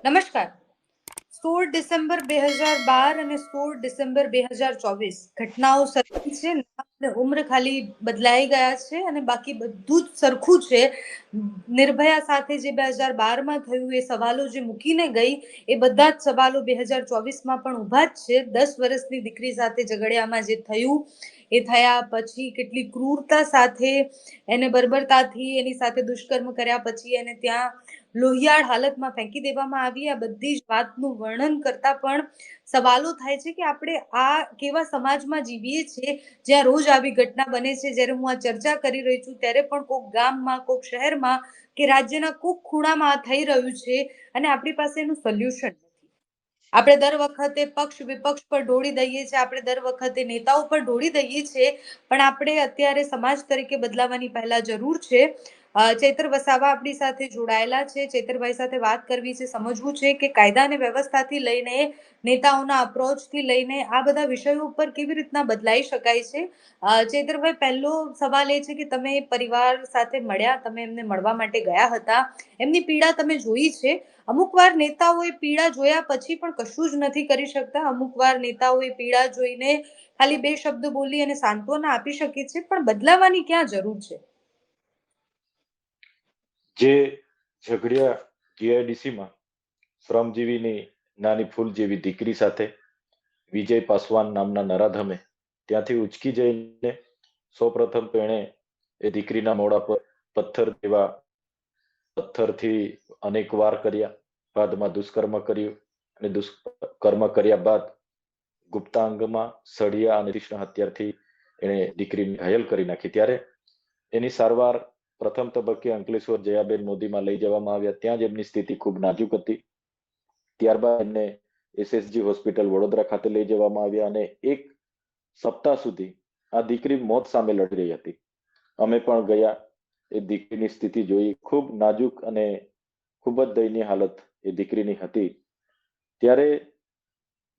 નમસ્કાર. 16 ડિસેમ્બર 2012 અને 16 ડિસેમ્બર 2024 ઘટનાઓ સરખી છે અને ઉમ્ર ખાલી બદલાઈ ગયા છે અને બાકી બધું જ સરખું છે. નિર્ભયા સાથે જે 2012માં થયું એ સવાલો જે મૂકીને ગઈ એ બધા જ સવાલો 2024માં પણ ઊભા જ છે. 10 વર્ષની દીકરી સાથે ઝઘડિયામાં જે થયું એ થયા પછી કેટલી ક્રૂરતા સાથે એને બર્બરતાથી એની સાથે દુષ્કર્મ કર્યા પછી એને ત્યાં લોહિયાળ હાલતમાં ફેંકી દેવામાં આવી. આ બધી જ વાતનું વર્ણન કરતા પણ સવાલો થાય છે કે આપણે આ કેવા સમાજમાં જીવીએ છીએ જ્યાં રોજ આવી ઘટના બને છે. જ્યારે હું આ ચર્ચા કરી રહી છું ત્યારે પણ કોઈક ગામમાં, કોઈક શહેરમાં કે રાજ્યના કોઈક ખૂણામાં આ થઈ રહ્યું છે અને આપણી પાસે એનું સોલ્યુશન નથી. આપણે દર વખતે પક્ષ વિપક્ષ પર ઢોળી દઈએ છીએ, આપણે દર વખતે નેતાઓ પર ઢોળી દઈએ છીએ, પણ આપણે અત્યારે સમાજ તરીકે બદલાવાની પહેલા જરૂર છે. ચૈતર વસાવા આપણી સાથે જોડાયેલા છે. ચૈતરભાઈ સાથે વાત કરવી છે, સમજવું છે કે કાયદા અને વ્યવસ્થાથી લઈને નેતાઓના અપ્રોચથી લઈને આ બધા વિષયો ઉપર કેવી રીતના બદલાઈ શકાય છે. ચૈતરભાઈ, પહેલો સવાલ એ છે કે તમે પરિવાર સાથે મળ્યા, તમે એમને મળવા માટે ગયા હતા, એમની પીડા તમે જોઈ છે. અમુક વાર નેતાઓ એ પીડા જોયા પછી પણ કશું જ નથી કરી શકતા. અમુક વાર નેતાઓ એ પીડા જોઈને ખાલી બે શબ્દ બોલી અને સાંત્વના આપી શકે છે, પણ બદલાવાની ક્યાં જરૂર છે? જે ઝઘડિયા જીઆઈડીસીમાં શ્રમજીવીની નાની ફૂલ જેવી દીકરી સાથે વિજય પાસવાન નામના નરાધમે ત્યાંથી ઉચકી જઈને સૌપ્રથમ તો એણે એ દીકરીના મોઢા પર પથ્થરથી અનેક વાર કર્યા, બાદમાં દુષ્કર્મ કર્યું અને દુષ્કર્મ કર્યા બાદ ગુપ્તાંગમાં સળિયા અને તીક્ષ્ણ હથિયારથી એણે દીકરીને ઘાયલ કરી નાખી. ત્યારે એની સારવાર પ્રથમ તબક્કે અંકલેશ્વર જયાબેન મોદીમાં લઈ જવામાં આવ્યા. ત્યાં જ એમની સ્થિતિ ખૂબ નાજુક હતી. ત્યારબાદ એમને એસએસજી હોસ્પિટલ વડોદરા ખાતે લઈ જવામાં આવ્યા અને એક સપ્તાહ સુધી આ દીકરી મોત સામે લડી રહી હતી. અમે પણ ગયા, એ દીકરીની સ્થિતિ જોઈ. ખૂબ નાજુક અને ખૂબ જ દયનીય હાલત એ દીકરીની હતી. ત્યારે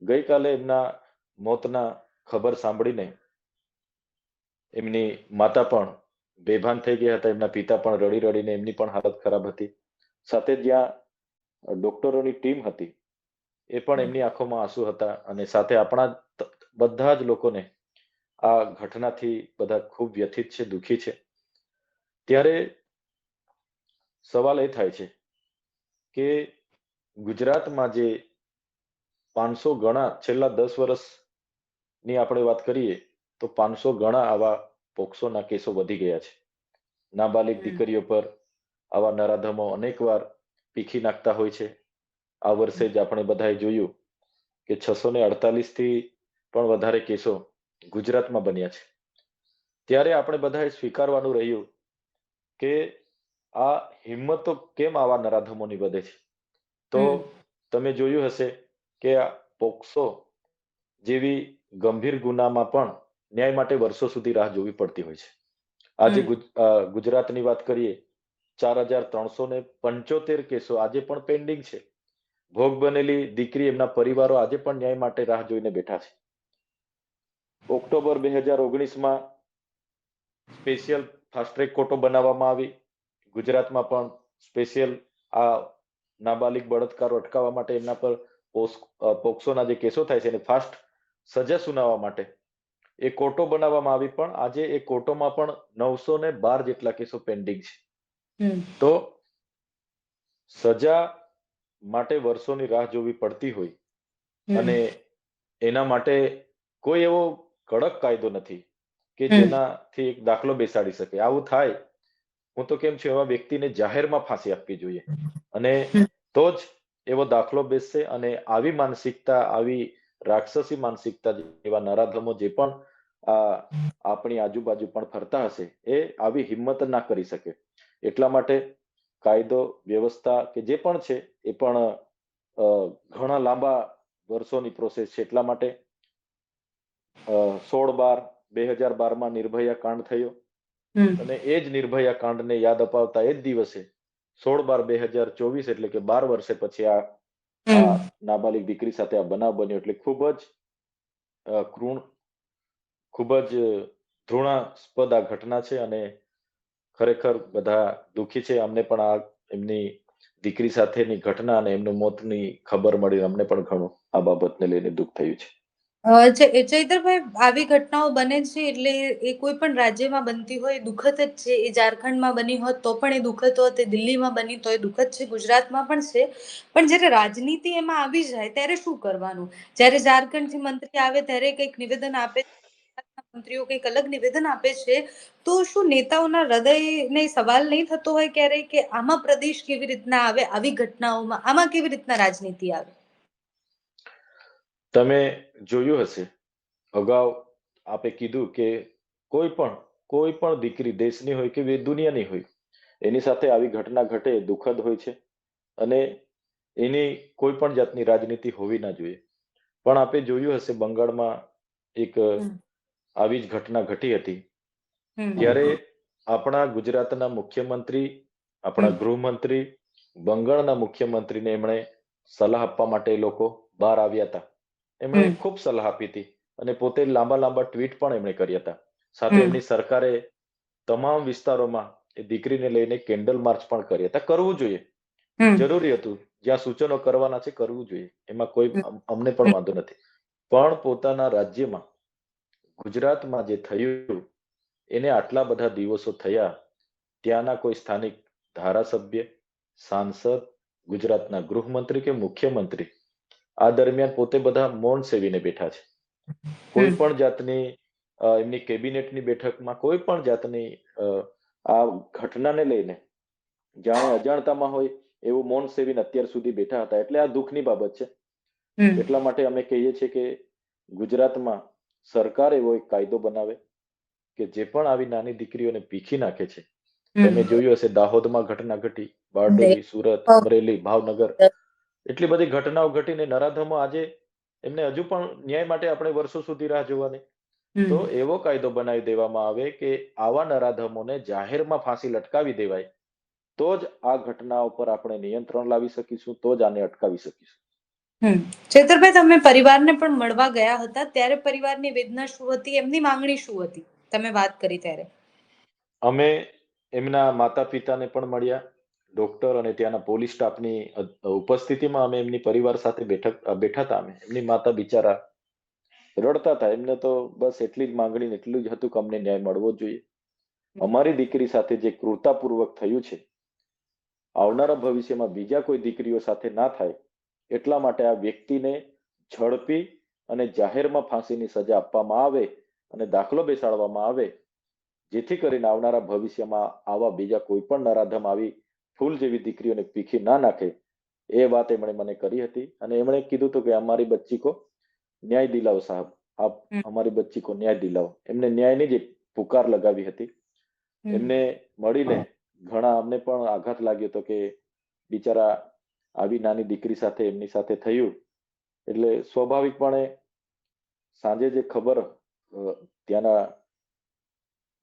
ગઈકાલે એમના મોતના ખબર સાંભળીને એમની માતા પણ બેભાન થઈ ગયા હતા. એમના પિતા પણ રડી રડીને એમની પણ હાલત ખરાબ હતી. સાથે જ્યાં ડોક્ટરોની ટીમ હતી એ પણ એમની આંખોમાં આંસુ હતા અને સાથે આપણા બધા જ લોકોને આ ઘટનાથી બધા ખૂબ વ્યથિત છે, દુઃખી છે. ત્યારે સવાલ એ થાય છે કે ગુજરાતમાં જે 500 ગણા છેલ્લા 10 વર્ષની આપણે વાત કરીએ તો 500 ગણા આવા પોક્સોના કેસો વધી ગયા છે. નાબાલિગ દીકરીઓ પર આવા નરાધમો અનેકવાર પીખી નાખતા હોય છે. આ વર્ષે જ આપણે બધાએ જોયું કે 648 થી પણ વધારે કેસો ગુજરાતમાં બન્યા છે. ત્યારે આપણે બધાએ સ્વીકારવાનું રહ્યું કે આ હિંમતો કેમ આવા નરાધમોની વધે છે. તો તમે જોયું હશે કે આ પોક્સો જેવી ગંભીર ગુનામાં પણ ન્યાય માટે વર્ષો સુધી રાહ જોવી પડતી હોય છે. આજે ગુજરાતની વાત કરીએ, 4375 કેસો આજે પણ પેન્ડિંગ છે. ભોગ બનેલી દીકરી, એમના પરિવારો આજે પણ ન્યાય માટે રાહ જોઈને બેઠા છે. ઓક્ટોબર 2019માં સ્પેશિયલ ફાસ્ટ ટ્રેક કોર્ટો બનાવવામાં આવી. ગુજરાતમાં પણ સ્પેશિયલ આ નાબાલિગ બળાત્કારો અટકાવવા માટે એમના પર પોક્સોના જે કેસો થાય છે એને ફાસ્ટ સજા સુનાવવા માટે એ કોર્ટો બનાવવામાં આવી. પણ આજે એ કોર્ટોમાં પણ 912 જેટલા કેસો પેન્ડિંગ છે. તો સજા માટે વર્ષોની રાહ જોવી પડતી હોય અને એના માટે કોઈ એવો કડક કાયદો નથી કે જેનાથી એક દાખલો બેસાડી શકે. આવું થાય, હું તો કેમ છું, એવા વ્યક્તિને જાહેરમાં ફાંસી આપવી જોઈએ અને તો જ એવો દાખલો બેસશે. અને આવી માનસિકતા, આવી રાક્ષસી માનસિકતા એવા નરાધમો જે પણ આપણી આજુબાજુ પણ ફરતા હશે એ આવી હિંમત ના કરી શકે. એટલા માટે કાયદો વ્યવસ્થા કે જે પણ છે એ પણ ઘણા લાંબા વર્ષોની પ્રોસેસ છે. એટલા માટે 16/12/2012માં નિર્ભયા કાંડ થયો અને એ જ નિર્ભયા કાંડને યાદ અપાવતા એ જ દિવસે 16/12/2024 એટલે કે 12 વર્ષે પછી આ નાબાલિગ દીકરી સાથે આ બનાવ બન્યો. એટલે ખૂબ જ ખૂબ જ ઘૃણાસ્પદ આ ઘટના છે અને ખરેખર બધા દુઃખી છે. અમને પણ આ એમની દીકરી સાથેની ઘટના અને એમનું મોતની ખબર મળી અમને પણ ઘણું આ બાબતને લઈને દુઃખ થયું છે. ચૈતરભાઈ, આવી ઘટનાઓ બને છે એટલે એ કોઈ પણ રાજ્યમાં બનતી હોય દુઃખદ જ છે. એ ઝારખંડમાં બની હોત તો પણ એ દુઃખદ હોત, એ દિલ્હીમાં બની તો એ દુઃખદ છે, ગુજરાતમાં પણ છે. પણ જ્યારે રાજનીતિ એમાં આવી જાય ત્યારે શું કરવાનું? જ્યારે ઝારખંડથી મંત્રી આવે ત્યારે કંઈક નિવેદન આપે, મંત્રીઓ કંઈક અલગ નિવેદન આપે છે, તો શું નેતાઓના હૃદયને સવાલ નહીં થતો હોય ક્યારેય કે આમાં પ્રદેશ કેવી રીતના આવે, આવી ઘટનાઓમાં આમાં કેવી રીતના રાજનીતિ આવે? તમે જોયું હશે, અગાઉ આપે કીધું કે કોઈ પણ દીકરી દેશની હોય કે દુનિયાની હોય, એની સાથે આવી ઘટના ઘટે દુઃખદ હોય છે અને એની કોઈ પણ જાતની રાજનીતિ હોવી ના જોઈએ. પણ આપે જોયું હશે, બંગાળમાં એક આવી જ ઘટના ઘટી હતી. ત્યારે આપણા ગુજરાતના મુખ્યમંત્રી, આપણા ગૃહમંત્રી, બંગાળના મુખ્યમંત્રીને એમણે સલાહ આપવા માટે લોકો બહાર આવ્યા હતા. એમણે ખૂબ સલાહ આપી હતી અને પોતે લાંબા લાંબા ટ્વીટ પણ એમણે કર્યા હતા. સાથે એમની સરકારે તમામ વિસ્તારોમાં એ દીકરીને લઈને કેન્ડલ માર્ચ પણ કર્યા હતા. કરવું જોઈએ, જરૂરી હતું. જ્યાં સૂચનો કરવાના છે કરવું જોઈએ, એમાં કોઈ અમને પણ વાંધો નથી. પણ પોતાના રાજ્યમાં, ગુજરાતમાં જે થયું એને આટલા બધા દિવસો થયા, ત્યાંના કોઈ સ્થાનિક ધારાસભ્ય, સાંસદ, ગુજરાતના ગૃહમંત્રી કે મુખ્યમંત્રી આ દરમિયાન પોતે બધા મૌન સેવીને બેઠા છે. કોઈ પણ જાતની એમની કેબિનેટની બેઠકમાં કોઈ પણ જાતની આ ઘટનાને લઈને જાણે અજાણતામાં હોય એવું મૌન સેવીને અત્યાર સુધી બેઠા હતા. એટલે આ દુઃખની બાબત છે. એટલા માટે અમે કહીએ છીએ કે ગુજરાતમાં સરકાર એવો એક કાયદો બનાવે કે જે પણ આવી નાની દીકરીઓને પીખી નાખે છે. તમે જોયું હશે, દાહોદમાં ઘટના ઘટી, બારડોલી, સુરત, અમરેલી, ભાવનગર, એટલી બધી ઘટનાઓ ઘટીને નરાધમો આજે એમને હજુ પણ ન્યાય માટે આપણે વર્ષો સુધી રાહ જોવાની. તો એવો કાયદો બનાવી દેવામાં આવે કે આવા નરાધમોને જાહેરમાં ફાંસી લટકાવી દેવાય, તો જ આ ઘટના ઉપર આપણે નિયંત્રણ લાવી શકીશું, તો જ આને અટકાવી શકીશું. ચેતરભાઈ, તમે પરિવારને પણ મળવા ગયા હતા, ત્યારે પરિવારની વેદના શું હતી, એમની માંગણી શું હતી, તમે વાત કરી ત્યારે? અમે એમના માતા પિતાને પણ મળ્યા, ડોક્ટર અને ત્યાંના પોલીસ સ્ટાફની ઉપસ્થિતિમાં અમે એમની પરિવાર સાથે બેઠા હતા. અમે એમની માતા બિચારા રડતા હતા. એમને તો બસ એટલી જ માંગણી, એટલું જ હતું કે અમને ન્યાય મળવો જોઈએ. અમારી દીકરી સાથે જે ક્રૂરતાપૂર્વક થયું છે, આવનારા ભવિષ્યમાં બીજા કોઈ દીકરીઓ સાથે ના થાય એટલા માટે આ વ્યક્તિને ઝડપી અને જાહેરમાં ફાંસીની સજા આપવામાં આવે અને દાખલો બેસાડવામાં આવે, જેથી કરીને આવનારા ભવિષ્યમાં આવા બીજા કોઈ પણ નરાધમ આવી ફૂલ જેવી દીકરીઓને પીખી ના નાખે. એ વાત એમણે મને કરી હતી અને એમણે કીધું હતું કે અમારી બચ્ચી કો ન્યાય દિલાવો સાહેબ, આપ અમારી બચ્ચી કો ન્યાય દિલાવો. એમને ન્યાયની જ પુકાર લગાવી હતી. એમને મળીને ઘણા અમને પણ આઘાત લાગ્યો હતો કે બિચારા આવી નાની દીકરી સાથે એમની સાથે થયું. એટલે સ્વાભાવિકપણે સાંજે જે ખબર ત્યાંના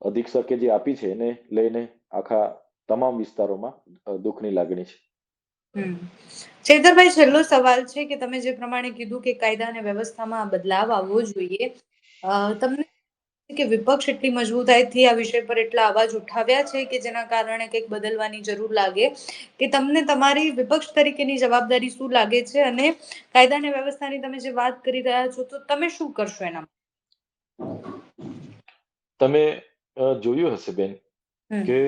અધિક્ષકે જે આપી છે એને લઈને આખા તમામ વિસ્તારોમાં દુઃખની લાગણી છે. ચેતરભાઈ, છેલ્લો સવાલ છે કે તમે જે પ્રમાણે કીધું કે કાયદા અને વ્યવસ્થામાં બદલાવ આવવો જોઈએ, તમને કે વિપક્ષ એટલી મજબૂતાઈથી આ વિષય પર એટલા અવાજ ઉઠાવ્યા છે કે જેના કારણે કંઈક બદલવાની જરૂર લાગે, કે તમને તમારી વિપક્ષ તરીકેની જવાબદારી શું લાગે છે, અને કાયદા અને વ્યવસ્થાની તમે જે વાત કરી રહ્યા છો તો તમે શું કરશો એના? તમે જોયું હશે બેન કે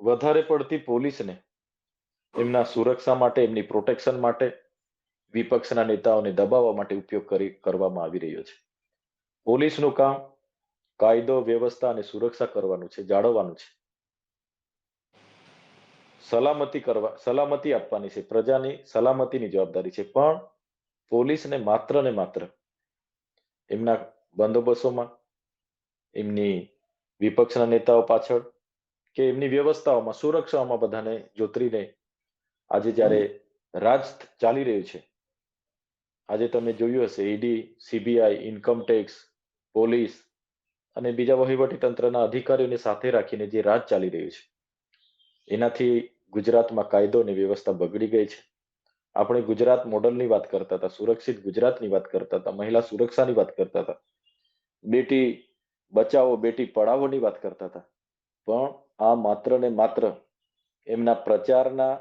વધારે પડતી પોલીસને એમના સુરક્ષા માટે, એમની પ્રોટેક્શન માટે વિપક્ષના નેતાઓને દબાવવા માટે ઉપયોગ કરવામાં આવી રહ્યો છે. પોલીસનું કામ કાયદો, વ્યવસ્થા અને સુરક્ષા કરવાનું છે, જાળવવાનું છે, સલામતી આપવાની છે, પ્રજાની સલામતીની જવાબદારી છે. પણ પોલીસને માત્ર ને માત્ર એમના બંદોબસ્તોમાં, એમની વિપક્ષના નેતાઓ પાછળ કે એમની વ્યવસ્થાઓમાં, સુરક્ષાઓમાં બધાને જોતરીને આજે જ્યારે રાજ ચાલી રહ્યું છે, આજે તમે જોયું હશે ઈડી, સીબીઆઈ, ઇન્કમટેક્સ, પોલીસ અને બીજા વહીવટી તંત્રના અધિકારીઓને સાથે રાખીને જે રાજ ચાલી રહ્યું છે, એનાથી ગુજરાતમાં કાયદો અને વ્યવસ્થા બગડી ગઈ છે. આપણે ગુજરાત મોડલની વાત કરતા હતા, સુરક્ષિત ગુજરાતની વાત કરતા હતા, મહિલા સુરક્ષાની વાત કરતા હતા, બેટી બચાવો બેટી પઢાવોની વાત કરતા હતા. પણ આ માત્ર ને માત્ર એમના પ્રચારના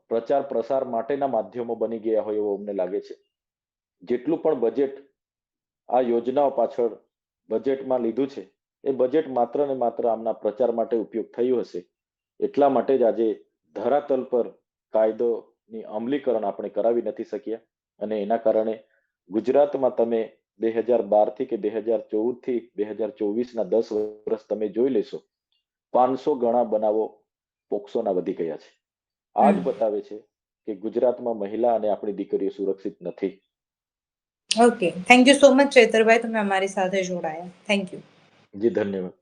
પ્રચાર પ્રસાર માટેના માધ્યમો બની ગયા હોય એવું અમને લાગે છે. જેટલું પણ બજેટ આ યોજનાઓ પાછળ બજેટમાં લીધું છે એ બજેટ માત્ર ને માત્ર આમના પ્રચાર માટે ઉપયોગ થયું હશે. એટલા માટે જ આજે ધરાતલ પર કાયદોની અમલીકરણ આપણે કરાવી નથી શક્યા અને એના કારણે ગુજરાતમાં તમે 2012 થી કે 2014 થી 2024 ના 10 વર્ષ તમે જોઈ લેશો 500 ગણા બનાવો પોક્સોના વધી ગયા છે. આ જ બતાવે છે કે ગુજરાતમાં મહિલા અને આપણી દીકરીઓ સુરક્ષિત નથી. Okay, thank you so much ચેતરભાઈ, તમે અમારી સાથે જોડાયા. Thank you. જી ધન્યવાદ.